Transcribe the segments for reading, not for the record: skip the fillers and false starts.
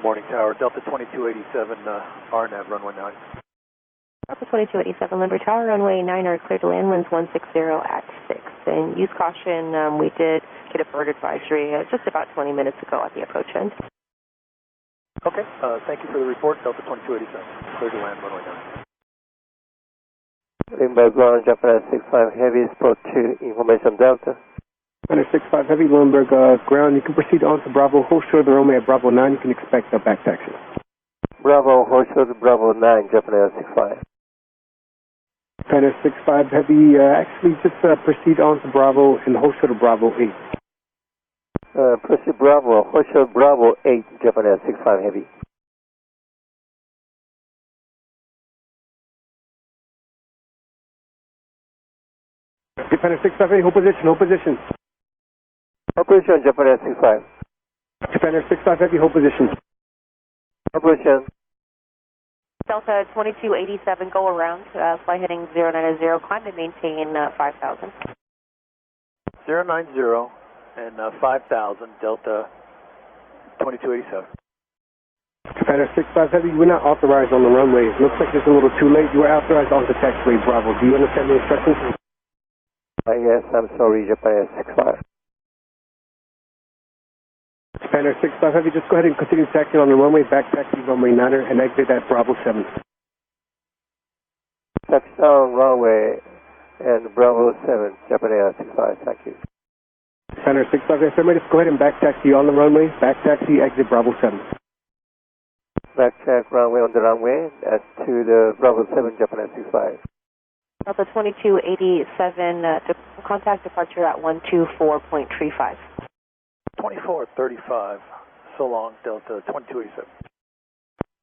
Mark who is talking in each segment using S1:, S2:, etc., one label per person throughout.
S1: morning, Tower. Delta 2287, RNAV, runway 9.
S2: Delta 2287, Limber Tower, runway 9, are cleared to land, winds 160 at 6. And use caution, we did get a bird advisory just about 20 minutes ago at the approach end.
S1: Okay, thank you for the report, Delta 2287. Cleared to land, runway 9.
S3: Limber ground, Japan 65 Heavy, Spot 2, information Delta.
S4: Japan 65 Heavy, Limber ground, you can proceed on to Bravo, hold short of the runway at Bravo 9, you can expect a back taxi.
S3: Bravo, hold short of Bravo 9, Japan 65.
S4: Japan 65 Heavy, actually just proceed on to Bravo and hold short of Bravo 8.
S3: Proceed Bravo, hold short Bravo 8, Japan 65 Heavy.
S4: Japan 65 Heavy, hold position, hold position.
S3: Operation, Japan 65.
S4: Japan 65 Heavy, hold position.
S3: Operation.
S2: Delta 2287, go around, fly heading 090, climb and maintain 5,000.
S1: 090 and 5,000, Delta 2287.
S4: Japan 65 Heavy, we're not authorized on the runway. It looks like it's a little too late. You are authorized on the taxiway Bravo. Do you understand the instructions?
S3: Yes, I'm sorry, Japan 65.
S4: Japan 65 Heavy, just go ahead and continue taxiing on the runway, back taxi runway 9er, and exit at Bravo 7.
S3: Touchdown runway and Bravo 7, Japan 65, thank you.
S4: Japan 65 Heavy, just go ahead and back taxi on the runway, back taxi, exit Bravo 7.
S3: Back check runway on the runway to the Bravo 7, Japan 65.
S2: Delta 2287, to contact departure at 124.35.
S1: 2435, so long, Delta 2287.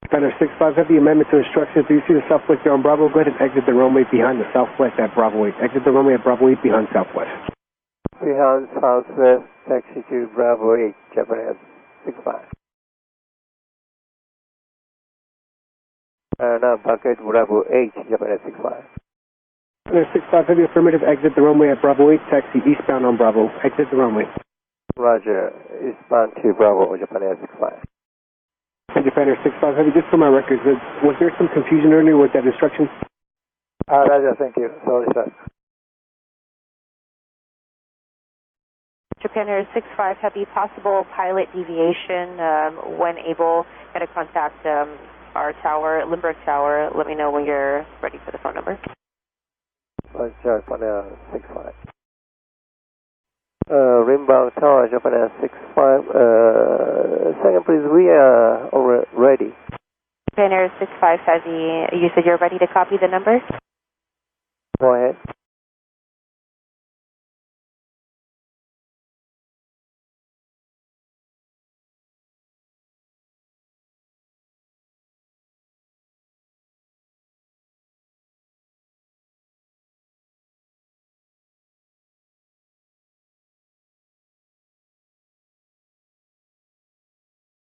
S4: Japan 65 Heavy, amendment to instructions. Do you see the southwest there on Bravo? Go ahead and exit the runway behind the southwest at Bravo 8. Exit the runway at Bravo 8 behind southwest.
S3: Behind southwest, taxi to Bravo 8, Japan 65. Now bucket Bravo 8, Japan 65.
S4: Japan 65 Heavy, affirmative, exit the runway at Bravo 8, taxi eastbound on Bravo. Exit the runway.
S3: Roger, eastbound to Bravo, Japan 65.
S4: And Japan 65 Heavy, just for my records, was there some confusion earlier with that instruction?
S1: Roger, thank you. Sorry, sir.
S2: Japan Air 65 Heavy, possible pilot deviation. When able, get to contact our tower, Limburg Tower. Let me know when you're ready for the phone number.
S3: Roger, Japan 65. Rimbound Tower, Japan 65. Second, please, we are already ready.
S2: Japan Air 65 Heavy, you said you're ready to copy the number?
S3: Go ahead.